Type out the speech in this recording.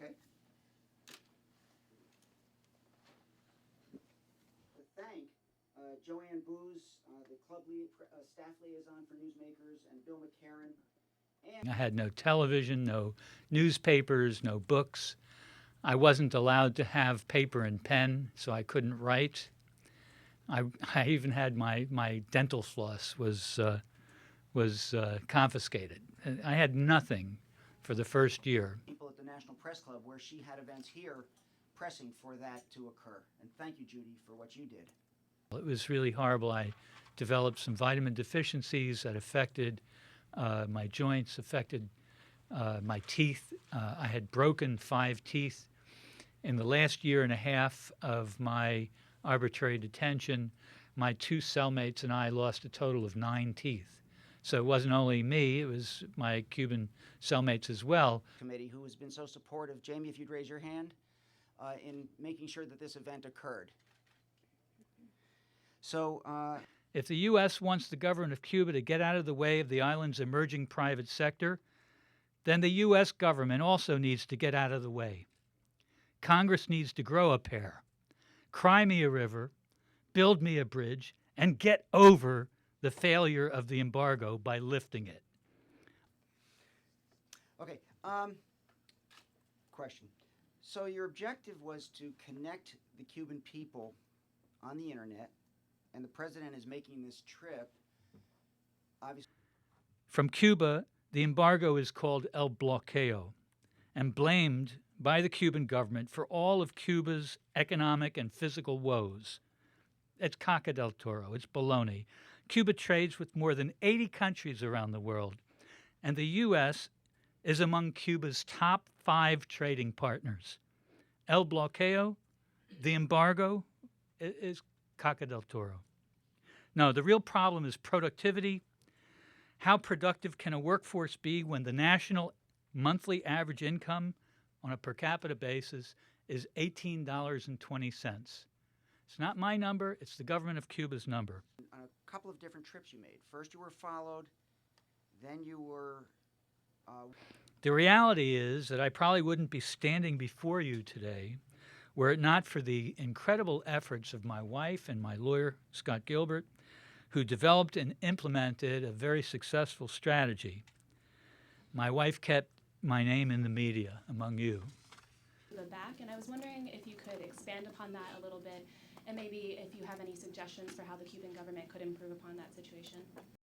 Okay. Thank Joanne Booz, the staff liaison for newsmakers, and Bill McCarran. I had no television, no newspapers, no books. I wasn't allowed to have paper and pen, so I couldn't write. I even had my dental floss was confiscated. I had nothing for the first year. People at the National Press Club, where she had events here, pressing for that to occur. And thank you, Judy, for what you did. It was really horrible. I developed some vitamin deficiencies that affected my joints, affected my teeth. I had broken 5 teeth. In the last year and a half of my arbitrary detention, my 2 cellmates and I lost a total of 9 teeth. So it wasn't only me, it was my Cuban cellmates as well. Committee, who has been so supportive. Jamie, if you'd raise your hand, in making sure that this event occurred. So, if the U.S. wants the government of Cuba to get out of the way of the island's emerging private sector, then the U.S. government also needs to get out of the way. Congress needs to grow a pair, cry me a river, build me a bridge, and get over the failure of the embargo by lifting it. okay, question. So your objective was to connect the Cuban people on the internet, and the president is making this trip, obviously. From Cuba, the embargo is called El Bloqueo and blamed by the Cuban government for all of Cuba's economic and physical woes. It's caca del toro, it's baloney. Cuba trades with more than 80 countries around the world, and the U.S. is among Cuba's top 5 trading partners. El Bloqueo, the embargo, is caca del toro. No, the real problem is productivity. How productive can a workforce be when the national monthly average income on a per capita basis is $18.20? It's not my number, it's the government of Cuba's number. On a couple of different trips you made. First you were followed, then you were... The reality is that I probably wouldn't be standing before you today were it not for the incredible efforts of my wife and my lawyer, Scott Gilbert, who developed and implemented a very successful strategy. My wife kept my name in the media among you. The back, and I was wondering if you could expand upon that a little bit, and maybe if you have any suggestions for how the Cuban government could improve upon that situation.